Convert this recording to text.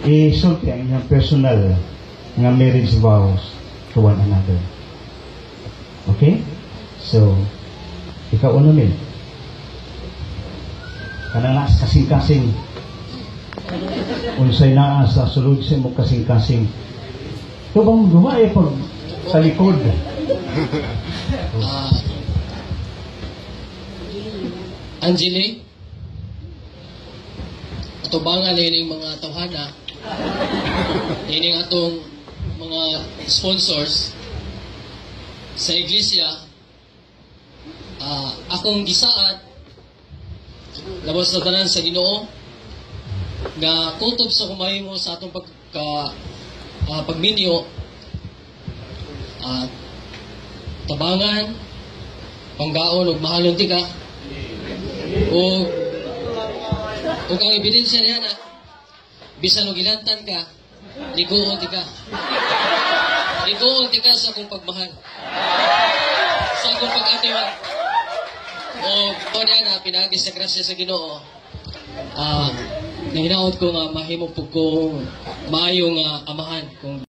isulti ang inyong personal nga marriage vows to one another. Okay? So, ikaw una min. Kanang kasing-kasing. Unsay naa sa sulod sa mo kasing-kasing. Ito bang gumawa pag sa likod? Angeli, atubangan na yung mga tawhana, yun atong mga sponsors sa iglesia. Akong gisaad labos na tanan sa Ginoo nga kutob sa kumahimo sa atong pagminyo, tabangan, panggaon ug mahalon tika o ang ebidensya niya na bisan o gilantan ka, ligoon tika sa akong pagmahal, sa akong pag-atiwan o niya na pinagis sa grasya sa Ginoo. Nahinaot ko nga mahimo po kong maayong amahan kung